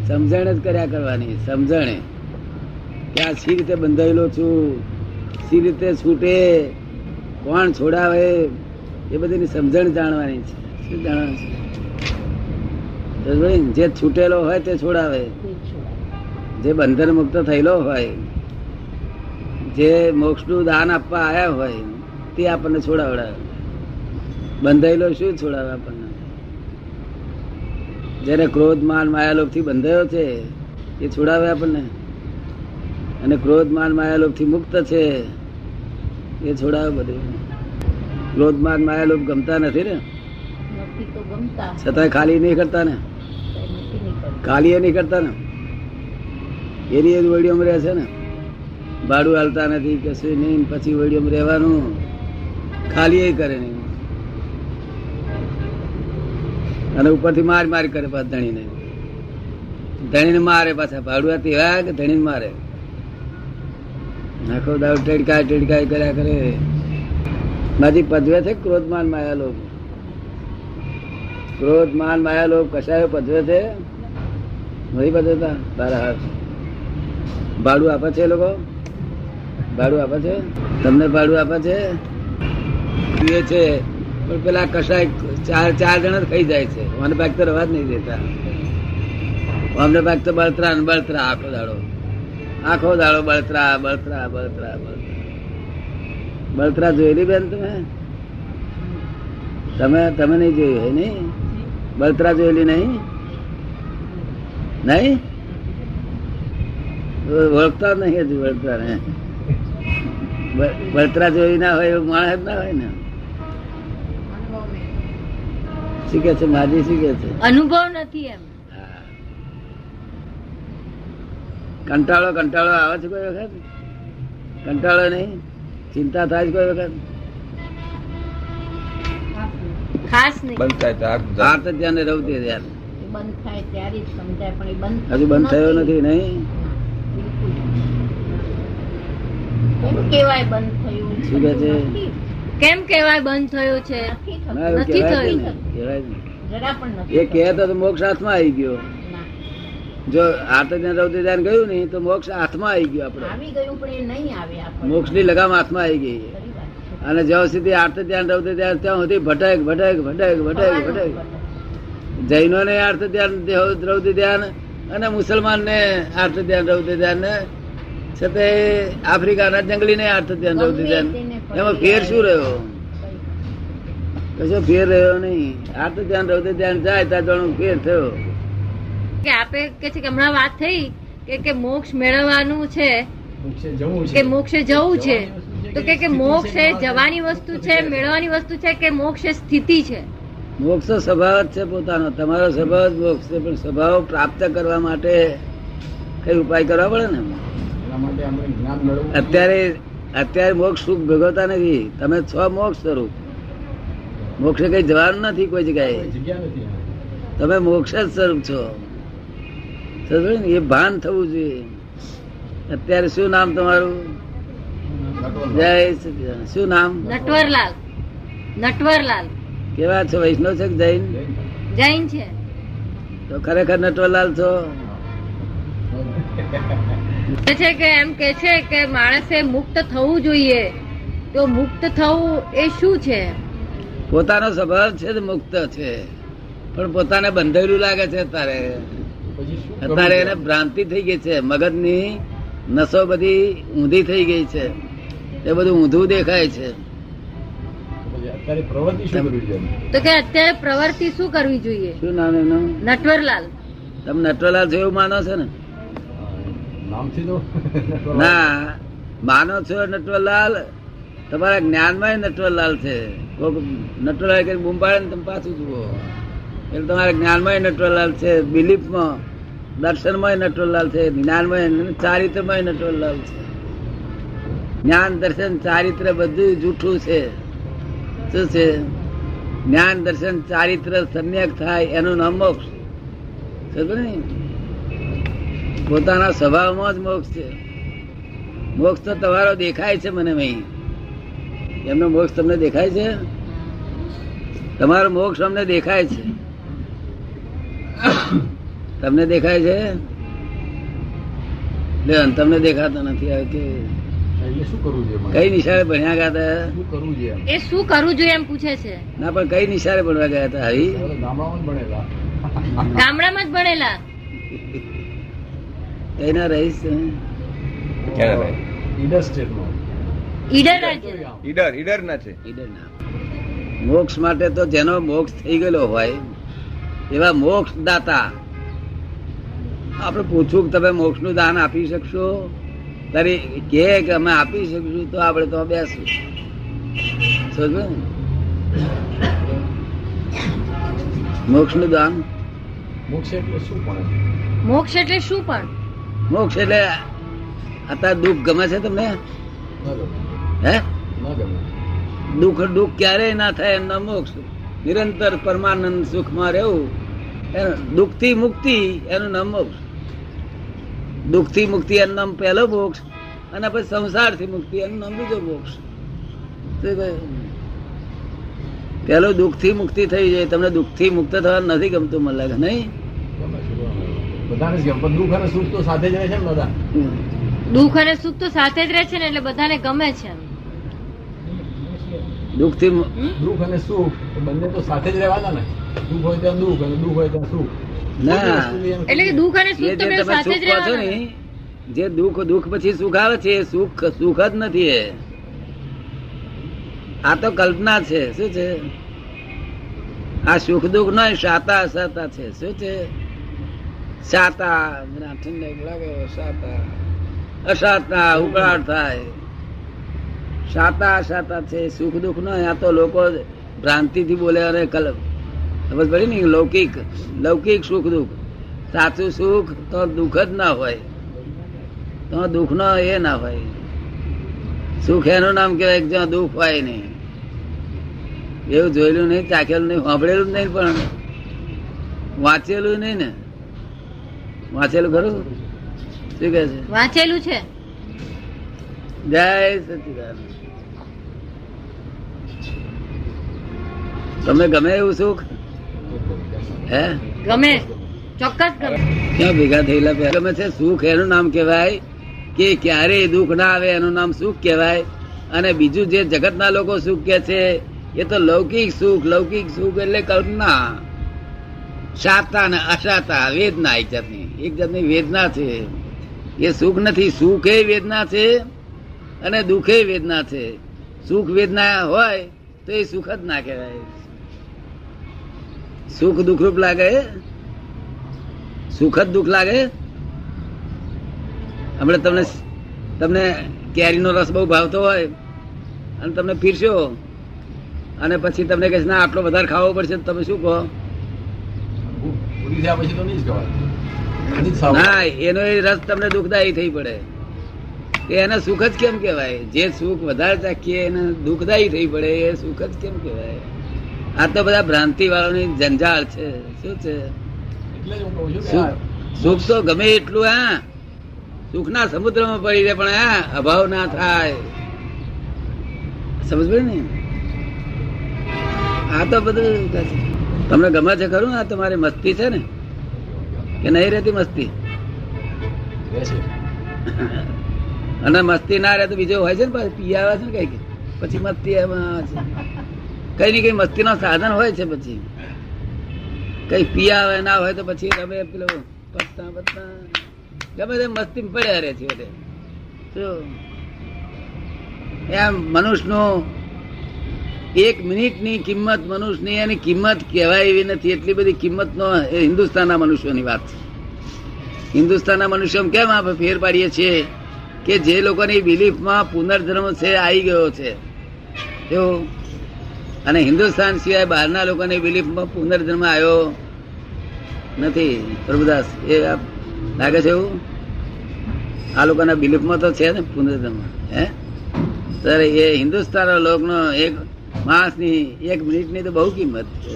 સમજણ જ કર્યા કરવાની. સમજણ કે આ સી રીતે બંધાયેલો છું, સી રીતે છૂટે, કોણ છોડાવે, એ બધીની સમજણ જાણવાની છે. શું જાણવાનું છે? જે છૂટેલો હોય તે છોડાવે, જે બંધન મુક્ત થયેલો હોય, જે મોક્ષનું દાન આપવા આવ્યા હોય તે આપણને છોડાવડાવે. બંધાયેલો શું છોડાવે આપણને? જેને ક્રોધ માન માયાલોભ થી બંધાયો છે એ છોડાવે આપણને, અને ક્રોધ માન માયાલોભ થી મુક્ત છે એ છોડાવે બધું. ક્રોધ માન માયાલોભ ગમતા નથી ને, છતાંય ખાલી નહીં કરતા ને, ખાલી એ નહીં કરતા ને, એની એ જ વડીઓમાં રહે છે ને. ભાડું હાલતા નથી, કશું નહીં, પછી વડીઓમાં રહેવાનું, ખાલી એ કરે નહીં, અને ઉપરથી માર માર કરે પાછા ધણીને. ધણીને મારે પાછા ભાડુઆ તેવા કે ધણીને મારે. આખો દાવ ટેડકાય ટેડકાય કર્યા કરે. મારી પદવે છે ક્રોધ માન માયાલોભ. ક્રોધ માન માયાલોભ કશાયો પદવે છે નહીં પદવતા. તારા હાથ ભાડું આપે છે, એ લોકો ભાડું આપે છે, તમને ભાડું આપે છે, પીએ છે, પણ પેલા કશાય ચાર જણા ખાઈ જાય છે. મને ભાગ તો રવા જ નહીં દેતા. અમને ભાગ તો બળતરા ને બળતરા, આખો દાડો બળતરા બળતરા બળતરા બળતરા. બળતરા જોયેલી બેન તમે? તમે નહીં જોયું હે? નહીં બળતરા જોયેલી? નહીં નહીં ઓળખતા જ નહીં હજુ બળતરા ને. બળતરા જોઈ ના હોય એવું માણસ જ ના હોય ને. શું કે છે માજી? શું કે છે? અનુભવ નથી એમ. કંટાળો આવે છે કોઈ વખત? કંટાળો નહીં? ચિંતા થાય છે કોઈ વખત? ખાસ નહીં. બંધ થાય તો આ તો ધ્યાન રવતી ધ્યાન બંધ થાય ત્યારે જ સમજાય, પણ એ બંધ હજુ બંધ થયો નથી. નહીં કેમ કેવાય બંધ થયું? શું કે છે? કેમ કેવાય બંધ થયું છે? નથી થયું. કહેવાય જ જરા પણ નહીં. નથી. એ કહેતો તો મોક્ષ હાથમાં આવી ગયો. જો આર્ત ધ્યાન રવતી ધ્યાન ગયું નહીં તો મોક્ષ હાથમાં આવી ગયો. આપડે આવી ગયું પણ એ નહીં આવે. મોક્ષ ની લગામ હાથમાં આવી ગઈ. અને જ્યાં સુધી આર્ત ધ્યાન રવતી ધ્યાન ત્યાં સુધી ભટક ભટક ભટક ભટક ભટક. જૈનો ને આર્ત ધ્યાન રવતી ધ્યાન, અને મુસલમાન ને આર્ત ધ્યાન રવતી ધ્યાન, ને છતાં આફ્રિકાના જંગલી ને આર્ત ધ્યાન રવતી ધ્યાન, એમાં ફેર શું રહ્યો? કશો ફેર રહ્યો નહીં. આર્ત ધ્યાન રવતી ધ્યાન જાય ત્યાં જાણું ફેર થયો. કે આપે કે છે કે હમણાં વાત થઈ કે મોક્ષ મેળવવાનું છે, કે મોક્ષે જવું છે, તો કે મોક્ષ એ જવાની વસ્તુ છે, મેળવવાની વસ્તુ છે, કે મોક્ષ એ સ્થિતિ છે? મોક્ષ તો સ્વભાવ જ છે પોતાનો. તમારો સ્વભાવ જ મોક્ષ છે, પણ સ્વભાવ પ્રાપ્ત કરવા માટે કઈ ઉપાય કરવા પડે ને. અત્યારે મોક્ષ સુખ ભોગવતા નથી. તમે છો મોક્ષ સ્વરૂપ. મોક્ષે કઈ જવાનું નથી કોઈ જગ્યાએ. તમે મોક્ષ જ સ્વરૂપ છો. એ ભાન થવું જોઈએ. અત્યારે શું નામ તમારું? જય સચિદાનંદ. શું નામ? નટવરલાલ. નટવરલાલ. કેવા છો? વૈષ્ણવ છે કે જૈન? જૈન છે. તો ખરેખર નટવરલાલ છો? છે કે એમ કે છે કે માણસે મુક્ત થવું જોઈએ, તો મુક્ત થવું એ શું છે? પોતાનો સ્વભાવ છે મુક્ત છે, પણ પોતાને બંધાયેલું લાગે છે. અત્યારે એને ભ્રાંતિ થઈ ગઈ છે. મગજની નસો બધી ઊંધી થઈ ગઈ છે. એ બધું ઊંધું દેખાય છે. તો કે અત્યારે પ્રવૃત્તિ શું કરવી જોઈએ? શું નામ એમનું? નટવરલાલ. તમે નટવરલાલ છો એવું માનો છો ને? ના, માનો છો નટવરલાલ? તમારા જ્ઞાનમાં નટવરલાલ છે. નટવરલાલ કરી બૂમ પાડે ને તમે પાછું જુઓ એટલે તમારા જ્ઞાનમાં નટવરલાલ છે, બિલીફમાં, દર્શનમાં નટવરલાલ છે, જ્ઞાનમાં, ચારિત્રમાં નટવરલાલ છે. જ્ઞાન દર્શન ચારિત્ર બધું જૂઠું છે. શું છે? જ્ઞાન દર્શન ચારિત્ર સન્યાક થાય એનું નામ મોક્ષ. પોતાના સ્વભાવમાં જ મોક્ષ છે. મોક્ષ તો તમારો દેખાય છે મને. એમનો મોક્ષ તમને દેખાય છે? તમારો મોક્ષ અમને દેખાય છે. તમને દેખાય છે? બેન તમને દેખાતો નથી. હવે કે શું કરવું જોઈએ? કઈ નિશાળે ભણ્યા ગયા હતા? શું કરવું જોઈએ? એ શું કરવું જોઈએ એમ પૂછે છે. ના પણ કઈ નિશાળે ભણવા ગયા હતા? હરી ગામડામાં જ ભણેલા. ગામડામાં જ ભણેલા. કઈના રહીશ? ઈડર સ્ટેટમાં. ઈડર રાજ્ય. ઈડર ના છે. ઈડરના. મોક્ષ માટે તો જેનો મોક્ષ થઈ ગયેલો હોય એવા મોક્ષ દાતા આપણે પૂછવું કે તમે મોક્ષ નું દાન આપી શકશો? તારી કે અમે આપી શકશું તો આપણે તો બેસું. સમજો? મોક્ષ નું દાન. મોક્ષ એટલે શું પણ? મોક્ષ એટલે શું પણ? મોક્ષ એટલે અત્યારે દુઃખ ગમે છે તમને? ન ગમે. હે? ન ગમે. દુઃખ ક્યારેય ના થાય એમનો મોક્ષ. નિરંતર પરમાનંદ સુખમાં રહેવું, દુઃખ થી મુક્તિ એનું નામ મોક્ષ. દુઃખ થી મુક્તિ એનું નામ પહેલો મોક્ષ, અને પછી સંસાર થી મુક્તિ એનું નામ બીજો મોક્ષ. પેલો દુઃખ થી મુક્તિ થઈ જાય. તમને દુઃખ થી મુક્ત થવા નથી ગમતું મને લાગે, નહીં? બધાને જ ગમે, પણ દુઃખ અને સુખ તો સાથે જ રહે છે ને બધા. દુઃખ અને સુખ તો સાથે જ રહે છે ને, એટલે બધાને ગમે છે. દુઃખ થી દુઃખ અને સુખ એ બંને તો સાથે જ રહેવાના ને. દુઃખ હોય ત્યાં દુઃખ અને દુઃખ હોય ત્યાં સુખ. ના, એટલે કે દુઃખ અને એ સુખ તો જે બે તમે સાથે જ સુખ કહો છો રહેવાના. ને, જે દુઃખ પછી સુખ આવે છે એ સુખ જ નથી. એ આ તો કલ્પના છે. શું છે આ સુખ દુઃખ નો સાતા અસાતા છે? શું છે? સાતા ઠંડક લાગે, સાતા અસાતા ઉકળાટ થાય. સાતા અસાતા છે, સુખ દુઃખ નો. આ તો લોકો ભ્રાંતિ થી બોલે અને ખબર પડી ને, લૌકિક સુખ દુઃખ. સાચું સુખ તો દુઃખ જ ના હોય, તો દુઃખ નો એ ના હોય. સુખ એનું નામ કહેવાય જ્યાં દુઃખ હોય નહીં. એવું જોયેલું નહીં, ચાખેલું નહીં, સાંભળેલું નહીં, પણ વાંચેલું નહીં ને. વાંચેલું ખરું? શું કહે છે? વાંચેલું છે. જય સચિદાનંદ. તમને ગમે એવું સુખ? હે? ગમે, ચોક્કસ ગમે. ક્યાં ભેગા થયેલા પેલા ગમે છે? સુખ એનું નામ કહેવાય કે ક્યારેય દુઃખ ના આવે, એનું નામ સુખ કહેવાય. અને બીજું જે જગતના લોકો સુખ કે છે એ તો લૌકિક સુખ. લૌકિક સુખ એટલે કલ્પના, સાતા ને અસાતા, વેદના. એક જાતની વેદના છે. એ સુખ નથી. સુખ એ વેદના છે અને દુઃખ એ વેદના છે. સુખ વેદના હોય તો એ સુખ જ ના કહેવાય. સુખ દુઃખરૂપ લાગે? સુખ જ દુઃખ લાગે? હમણાં તમને કેરીનો રસ બહુ ભાવતો હોય અને તમને પીરશો અને પછી તમને કહે ના આટલો વધારે ખાવો પડશે, તમે શું કહો? પૂરી થયા પછી તો નહીં જ કહેવાય. ના, એનો એ રસ તમને દુઃખદાયી થઈ પડે. એને સુખ જ કેમ કહેવાય? જે સુખ વધારે ચાખીએ એને દુઃખદાયી થઈ પડે, એ સુખ જ કેમ કહેવાય? આ તો બધા ભ્રાંતિ વાળાની જંજાળ છે. શું છે? એટલે જ હું કહું છું કે સુખ તો ગમે એટલું, હા, સુખના સમુદ્રમાં પડી રહે, પણ હા અભાવ ના થાય. સમજ પડે ને? આ તો બધું તમને ગમે છે ખરું? આ તમારી મસ્તી છે ને કે નહીં રહેતી મસ્તી? રહે છે. અને મસ્તી ના રહે તો બીજો હોય છે ને, પાછું પી આવે છે ને કઈ, પછી મસ્તી એમાં છે. કઈ ને કઈ મસ્તી નો સાધન હોય છે. પછી કઈ પી આવે ના હોય તો પછી તમે પેલો પત્તા ગમે તે મસ્તી પડ્યા રહે છે. એમ મનુષ્યનો એક મિનિટની કિંમત મનુષ્યની એની કિંમત કહેવાય એવી નથી. એટલી બધી કિંમત નો હિન્દુસ્તાનના મનુષ્યોની વાત છે. હિન્દુસ્તાનના મનુષ્યો કેમ આપણે ફેર પાડીએ છીએ કે જે લોકોની બિલીફમાં પુનર્જન્મ છે આવી ગયો છે એવું, અને હિન્દુસ્તાન સિવાય બહારના લોકોની બિલીફમાં પુનર્જન્મ આવ્યો નથી. પ્રભુદાસ એ લાગે છે એવું? આ લોકોના બિલીફમાં તો છે ને પુનર્જન્મ. હે સર, એ હિન્દુસ્તાન લોકનો એક માણસની એક મિનિટની તો બહુ કિંમત છે.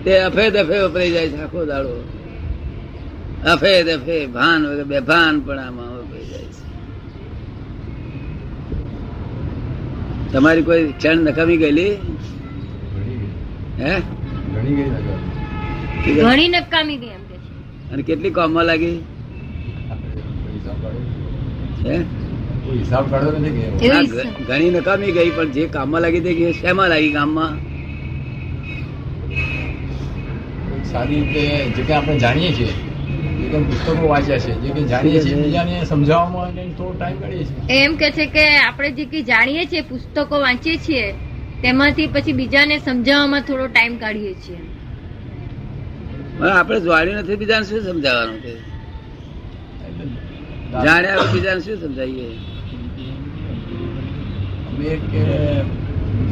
તે અફે દફે વપરાઈ જાય છે આખો દાડો. અફે દફે ભાન વગર બેભાન પણ આમાં વપરાઈ જાય છે. તમારી કોઈ ક્ષણ નકામી ગયેલી? હે? ઘણી ગઈ નજર. ઘણી નકામી ગઈ એમ કે છે. અને કેટલી કામમાં લાગી છે? કોઈ હિસાબ કાઢો નથી કે એવું હા, છે. ઘણી નકામી ગઈ, પણ જે કામમાં લાગી તે કે શેમાં લાગી? કામમાં સારી રીતે જે કે આપણે જાણીએ છીએ, જે કે પુસ્તકો વાંચ્યા છે, જે કે જાણીએ છીએ, બીજાને સમજાવવામાં એને થોડો ટાઈમ કાઢીએ છીએ. એમ કે છે કે આપણે જે કઈ જાણીએ છીએ, પુસ્તકો વાંચીએ છીએ, તેમાંથી પછી બીજાને સમજાવવામાં થોડો ટાઈમ કાઢીએ છીએ. પણ આપણે જાણ્યું નથી, બીજાને શું સમજાવવાનું? તે એટલે જાણ્યા વગર બીજાને શું સમજાવીએ? અમે એક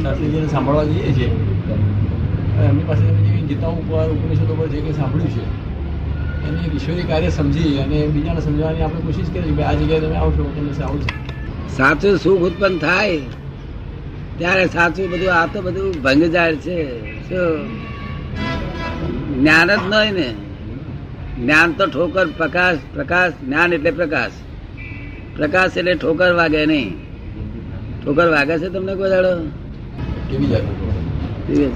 શાસ્ત્રીજીને સાંભળવા જઈએ છીએ, અને એમની પાસે જે ગીતા ઉપર ઉપનિષદો પર જે કંઈ સાંભળ્યું છે એની ઈશ્વરી કાર્ય સમજી અને બીજાને સમજાવવાની આપણે કોશિશ કરીએ કે આ જગ્યાએ તમે આવશો તમને આવું છે. સાચું સુખ ઉત્પન્ન થાય ત્યારે સાચું બધું, આ તો બધું ભંગજાળ છે. શું જ્ઞાન જ નહીં ને? જ્ઞાન તો ઠોકર, પ્રકાશ, પ્રકાશ. જ્ઞાન એટલે પ્રકાશ. પ્રકાશ એટલે ઠોકર વાગે નહીં. ઠોકર વાગે છે તમને કોઈ દાડો? કેવી જાતનું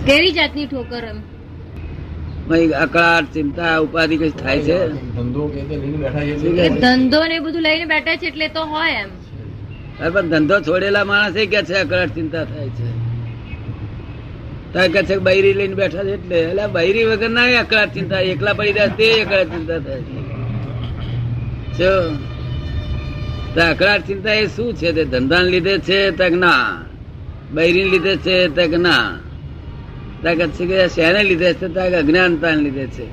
કેવી જાતની ઠોકર? એમ ભાઈ અકળાટ, ચિંતા, ઉપાધિ કઈ થાય છે? ધંધો કે તે લઈને બેઠા છે શું એટલે કે? ધંધો ને બધું લઈને બેઠા છે એટલે તો હોય એમ. અરે પણ ધંધો છોડેલા માણસ એ કે છે અકળાટ ચિંતા થાય છે. તારે કે છે કે બૈરી લઈને બેઠા છે એટલે બૈરી વગર ના અકળાટ ચિંતા, એકલા પડી જાય તે અકળાટ ચિંતા થાય છે. શું તો અકળાટ ચિંતા એ શું છે? તે ધંધાને લીધે છે તક ના? બૈરી લીધે છે તક ના? તાકાત છે કે શેને લીધે છે? તાક અજ્ઞાનતા લીધે છે.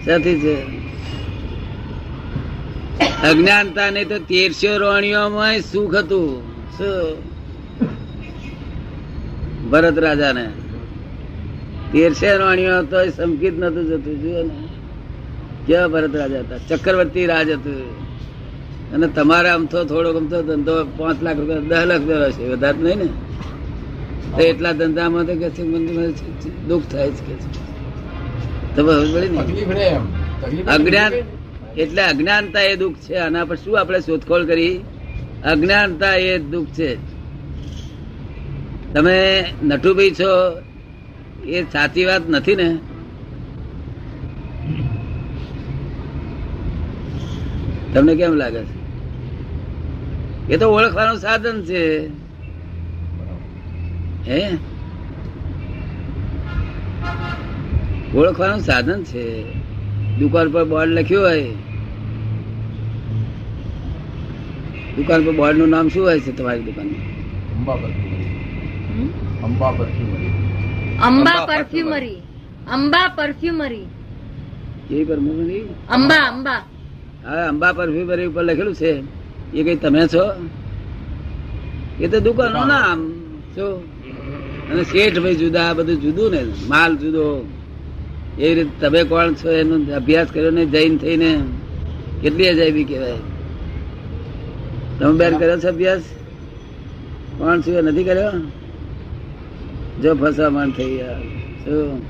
સાથી છે અજ્ઞાનતા. નહીં તો 1300 રોણીઓમાં સુખ હતું. શું ભરત રાજાને 1300 રોણીઓ તો સંકિત નતું જતું. જુઓ ને કેવા ભરત રાજા હતા, ચક્રવર્તી રાજ હતું. અને તમારે અમથો થોડો ગમતો ધંધો 5 લાખ રૂપિયા 10 લાખ રૂપિયા છે, વધારે નહીં ને? તો એટલા ધંધામાં તો કે છે મને દુઃખ થાય છે કે છે. તમે ખબર પડી ને? તકલીફ રહે એમ. તકલીફ અજ્ઞાન એટલે અજ્ઞાનતા એ દુઃખ છે. આના પર શું આપણે શોધખોળ કરી? અજ્ઞાનતા એ દુઃખ છે. તમે નટુભાઈ છો એ સાચી વાત નથી ને? તમને કેમ લાગે છે? એ તો ઓળખવાનું સાધન છે. હે, ઓળખવાનું સાધન છે. દુકાન પર બોર્ડ લખ્યું હોય, દુકાન પર બોર્ડ નું નામ શું હોય છે તમારી દુકાન? Amba perfumery. Amba perfumery. Amba perfumery. Amba perfumery. કેવી પરફ્યુમરી? અંબા અંબા. હા, અંબા પરફ્યુમરી ઉપર લખેલું છે. એ કઈ તમે છો? એ તો દુકાન નું નામ. શું? અને શેઠ ભાઈ જુદા, બધું જુદું ને, માલ જુદો. એવી રીતે તમે કોણ છો એનો અભ્યાસ કર્યો ને જૈન થઈને કેટલી અજાયબી કહેવાય. તમે બેન કર્યો છે અભ્યાસ? કોણ છું એ નથી કર્યો? જો ફસામણ થઈ ગયા. શું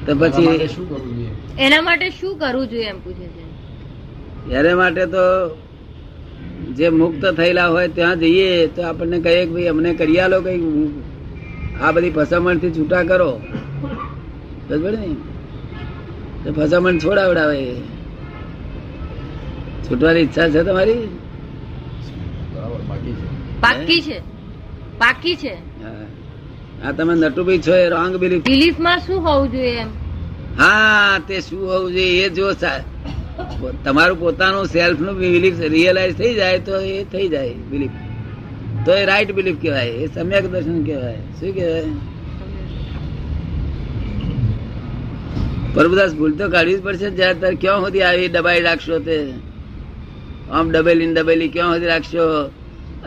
તો એના પછી માટે શું કરવું જોઈએ? એના માટે શું કરવું જોઈએ એમ પૂછે છે. એના માટે તો જે મુક્ત થયેલા હોય ત્યાં જઈએ તો આપણને કહીએ કે ભાઈ અમને કરી આલો, કઈ આ બધી ફસામણ થી છૂટા કરો. બરાબર ને? તો ફસામણ છોડાવડાવે. છૂટવાની ઈચ્છા છે તમારી? બરાબર, બાકી છે. પાકી છે. પાકી છે. હા. આ તમે નટુભાઈ છો એ રોંગ બિલીફ. બિલીફમાં શું હોવું જોઈએ એમ? હા, તે શું હોવું જોઈએ એ જો તમારું પોતાનું સેલ્ફ નું બિલીફ રિયલાઇઝ થઈ જાય તો એ થઈ જાય બિલીફ, તો એ રાઈટ બિલીફ કહેવાય. એ સમ્યક દર્શન કહેવાય. શું કહેવાય? પ્રભુદાસ ભૂલ તો કાઢવી જ પડશે. જયારે તારે ક્યાં સુધી આવી દબાઈ રાખશો? તે આમ દબેલી દબેલી ક્યાં સુધી રાખશો?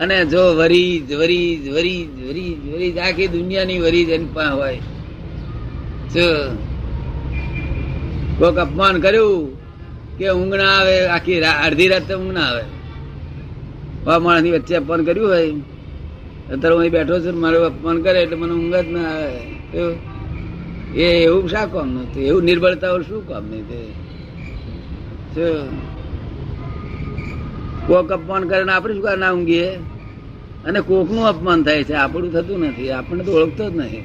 અને જો વરીજ વરીજ વરીજ વરીજ વરીજ આખી દુનિયાની વરીજ એની પાસે હોય. શું કોક અપમાન કર્યું કે ઊંઘ ના આવે, આખી અડધી રાત ઊંઘ ના આવે. માણસ ની વચ્ચે અપમાન કર્યું હોય, અત્યારે હું અહીં બેઠો છું, મારું અપમાન કરે એટલે મને ઊંઘ જ ના આવે. એ એવું શા કામ નું? એવું નિર્બળતા શું કામ નહીં? તે કોક અપમાન કરે ને આપણે શું કામ ના ઊંઘીએ? અને કોક નું અપમાન થાય છે, આપણું થતું નથી. આપણને તો ઓળખતો જ નથી.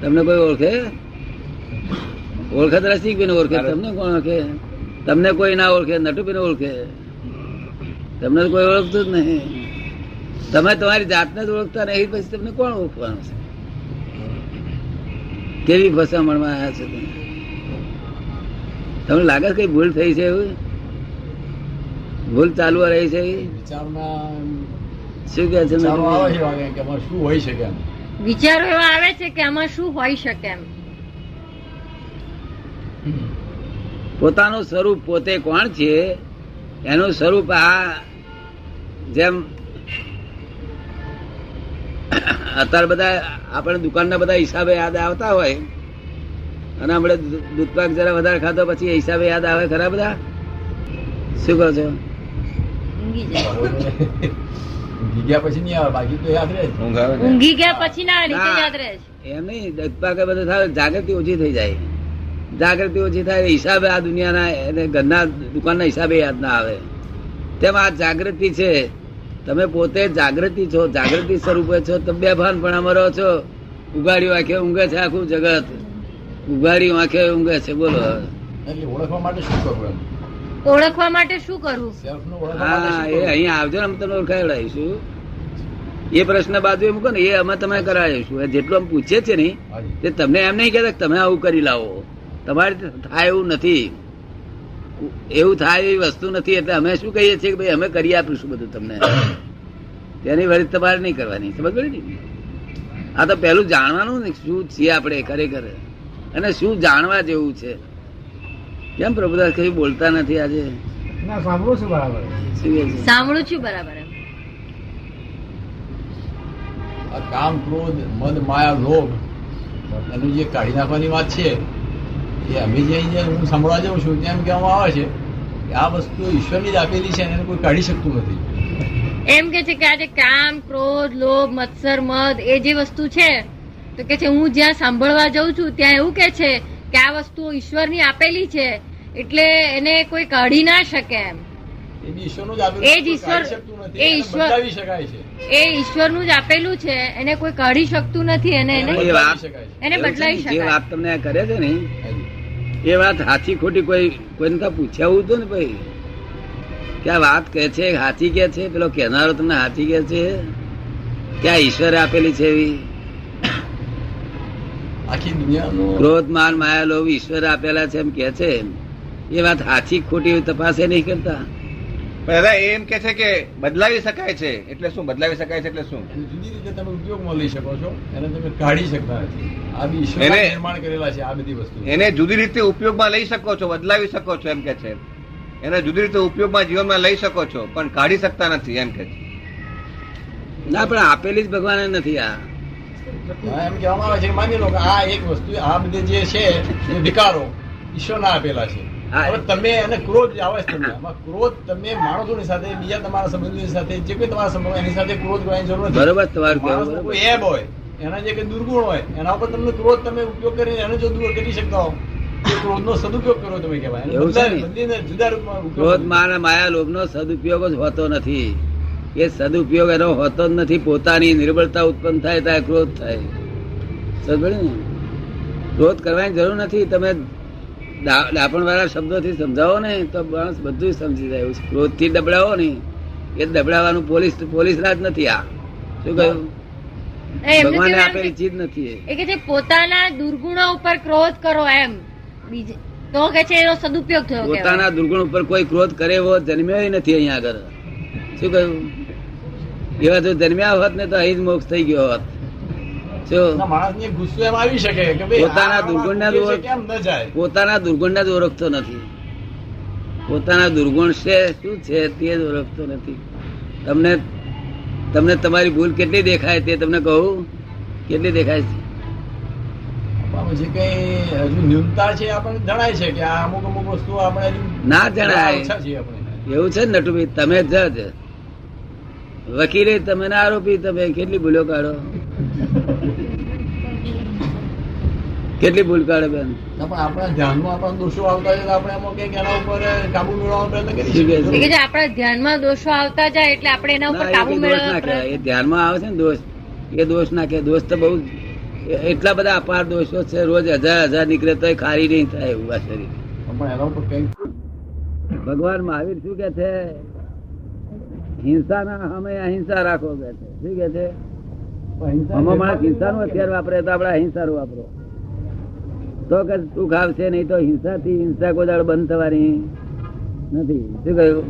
તમને કોઈ ઓળખે? ઓળખે તો રસિકભાઈ ઓળખે, તમને કોણ ઓળખે? તમને કોઈ ના ઓળખે, નટુભાઈ ઓળખે, તમને તો કોઈ ઓળખતું જ નહીં. તમે તમારી જાતને જ ઓળખતા નહીં, પછી તમને કોણ ઓળખવાનું છે? કેવી ફસામણમાં આવ્યા છે તમે? તમને લાગે છે કઈ ભૂલ થઈ છે? એવું ભૂલ ચાલુ રહી છે? વિચારમાં શું કે છે? વિચારો આવે છે વાગે કે આમાં શું હોઈ શકે એમ. વિચારો એવા આવે છે કે આમાં શું હોઈ શકે એમ. પોતાનું સ્વરૂપ પોતે કોણ છે એનું સ્વરૂપ આ જેમ અત્યારે બધા આપણે દુકાનના બધા હિસાબે યાદ આવતા હોય અને આપણે દૂધપાક જરા વધારે ખાતો પછી હિસાબે યાદ આવે ખરા બધા? શું કહો છો? ઊંઘી જાય. ઊંઘી ગયા પછી નહીં આવે, બાકી તો યાદ રહે. ઊંઘી ગયા પછી ના રીતે યાદ રહે છે. એમ નહીં, દૂધપાકે બધું થાય જાગૃતિ ઓછી થઈ જાય. જાગૃતિ ઓછી થાય હિસાબે આ દુનિયાના એને ઘરના દુકાનના હિસાબે યાદ ના આવે. તેમ આ જાગૃતિ છે, તમે પોતે જાગૃતિ છો, જાગૃતિ સ્વરૂપે છો. તમે બેભાનપણામાં રહો છો. ઉઘાડી આંખે ઊંઘે છે આખું જગત, ઉઘાડી આંખે ઊંઘે છે. બોલો એટલે ઓળખવા માટે શું કરવું એમ? ઓળખવા માટે શું કરવું? સેલ્ફને ઓળખવા માટે હા, શું એ કરવું? અહીંયા આવજો ને અમે તમને ઓળખાવડાવીશું. એ પ્રશ્ન બાજુ મૂકો ને, એ અમે તમે કરાવીશું. જેટલું અમે પૂછીએ છે ને હાજી. તે તમને એમ નહીં કહેતા કે તમે આવું કરી લાવો. તમારે થાય એવું નથી, એવું થાય એવી વસ્તુ નથી. એટલે અમે શું કહીએ છીએ કે ભાઈ અમે કરી આપીશું બધું તમને. તેની વળી તમારે નહીં કરવાની. સમજ પડી ને? આ તો પેલું જાણવાનું ને શું છીએ આપણે ખરેખર, અને શું જાણવા જેવું છે. કેમ પ્રભુદાસ કઈ બોલતા નથી આજે? ના, સાંભળું છું બરાબર. શું કહે છે? સાંભળું છું બરાબર એમ. આ કામ, ક્રોધ, મદ, માયા, લોભ એનું જે કાઢી નાખવાની વાત છે એ અમે જે અહીંયા હું સાંભળવા જાઉં છું તેમ કહેવામાં આવે છે કે આ વસ્તુ ઈશ્વરની જ આપેલી છે અને એને કોઈ કાઢી શકતું નથી. એમ કે છે કે આજે કામ, ક્રોધ, લોભ, મત્સર, મદ એ જે વસ્તુ છે તો કે છે હું જ્યાં સાંભળવા જાઉં છું ત્યાં એવું કે છે કે આ વસ્તુ ઈશ્વરની આપેલી છે એટલે એને કોઈ કાઢી ના શકે એમ. એ બી ઈશ્વરનું જ આપેલું એ જ છે, કોઈ ઈશ્વર- કાઢી શકતું નથી, એ એને ઈશ્વર- બદલાવી શકાય છે. એ ઈશ્વરનું જ આપેલું છે, એને કોઈ કાઢી શકતું નથી અને એને એ વાત- બદલાવી શકાય છે. એને એવું છે બદલાવી ને, જે શકાય. વાત તમને આ કરે છે ને હાજી. એ વાત સાચી ખોટી કોઈને તો પૂછ્યા હતું ને ભાઈ કે આ વાત કે છે સાચી કે છે? પેલો કહેનારો તમને સાચી કે છે કે આ ઈશ્વરે આપેલી છે એવી? આખી દુનિયાનું ક્રોધ, માન, માયા, લોભ ઈશ્વરે આપેલા છે એમ કે છે, એ વાત સાચી ખોટી તપાસે નહીં કરતા? દાદા એમ કે છે કે બદલાવી શકાય છે એટલે શું? બદલાવી શકાય છે એટલે શું? એને જુદી રીતે તમે ઉપયોગમાં લઈ શકો છો, એને તમે કાઢી શકતા નથી. આ બી ઈશ્વરે એને- નિર્માણ કરેલા છે આ બધી વસ્તુ. એને જુદી રીતે ઉપયોગમાં લઈ શકો છો, બદલાવી શકો છો એમ કે છે. એને જુદી રીતે ઉપયોગમાં જીવનમાં લઈ શકો છો પણ કાઢી શકતા નથી એમ કે છે. ના, પણ આપેલી જ ભગવાને નથી. આ હા, એમ કહેવામાં આવે છે કે માની લો કે આ એક વસ્તુ, આ બધી જે છે એ વિકારો ઈશ્વરના આપેલા છે. હા. હવે તમે એને ક્રોધ આવે છે તમને, આમાં ક્રોધ તમે માણસોની સાથે, બીજા તમારા સંબંધીની સાથે, જે કોઈ તમારા સંબંધ એની સાથે ક્રોધ કરવાની જરૂર નથી. બરોબર તમારું કહેવું, માણસનો બરોબર. કોઈ એબ હોય, એના જે કઈ દુર્ગુણ હોય એના ઉપર તમને ક્રોધ તમે ઉપયોગ કરીને એને જો દૂર કરી શકતા હો એ ક્રોધનો સદુપયોગ કરો તમે કહેવાય. એને એવું છે ને? બદલીને જુદા રૂપમાં ઉપયોગ ક્રોધ, કરો. માન, માયા, લોભનો સદુપયોગ જ હોતો નથી. એ સદુપયોગ એનો હોતો જ નથી. પોતાની નિર્બળતા ઉત્પન્ન થાય ત્યારે ક્રોધ થાય. સમજ્યો ને? ક્રોધ કરવાની જરૂર નથી. તમે ડાપણ વાળા શબ્દોથી સમજાવો ને તો માણસ બધું સમજી જાય. એવું છે. ક્રોધથી ડબડાવો ને એ ડબડાવાનું પોલીસ રાજ નથી. આ શું કહ્યું? એમને ભગવાને કેવું એમ આપેલી કે- ચીજ નથી. એ કે છે પોતાના દુર્ગુણો ઉપર ક્રોધ કરો એમ. બીજે તો કે છે એનો સદુપયોગ થયો કહેવાય. પોતાના દુર્ગુણ ઉપર કોઈ ક્રોધ કરે એવો જન્મ્યો નથી અહીંયા આગળ. શું કહ્યું? એવા જો જન્મ્યા હોત ને તો અહીં જ મોક્ષ થઈ ગયો હોત. શું? ના, માણસને ગુસ્સો એમ આવી શકે કે ભાઈ પોતાના આ દુર્ગુણના આ દોર- કેમ ન જાય. પોતાના દુર્ગુણને જ ઓળખતો નથી. પોતાના દુર્ગુણ છે શું છે તે જ ઓળખતો નથી. તમને તમારી ભૂલ કેટલી દેખાય તે તમને કહું? કેટલી દેખાય છે? આપણામાં જે કઈ હજુ ન્યૂનતા છે આપણને જણાય છે કે આ અમુક અમુક વસ્તુ આપણે હજુ ના જણાય. ઓછા છીએ આપણે. એવું છે ને નટુભાઈ? તમે જજ, વકીલે તમે ના આરોપી, તમે કેટલી ભૂલો કાઢો? કેટલી ભૂલ કાઢે બેન? ના, પણ આપણા ધ્યાનમાં આપણા દોષો આવતા છે તો આપણે એમાં કંઈક એના ઉપર કાબુ મેળવવાનો પ્રયત્ન કરી શું કહે છે? એ કે છે આપણા ધ્યાનમાં દોષો આવતા જાય એટલે આપણે એના ઉપર ના, એ કાબુ કઈ દોષ ના મેળવવા કહેવાય. એ ધ્યાનમાં આવે છે ને દોષ, એ દોષ ના કે દોષ તો બહુ એટલા બધા અપાર દોષો છે, રોજ 1000 નીકળે તો ખારી નહીં થાય એવું આ શરીર. પણ એના ઉપર કઈ ભગવાન મહાવીર શું કે છે? હિંસા ના અમે અહિંસા રાખો કે છે. શું કે છે? આમાં માણસ હિંસા નું હથિયાર વાપરે તો આપડે અહિંસા નું વાપરો તો કે સુખ આવશે, નહીં તો હિંસા થી હિંસા કોઈ દાડો બંધ થવાની નથી. શું કહ્યું?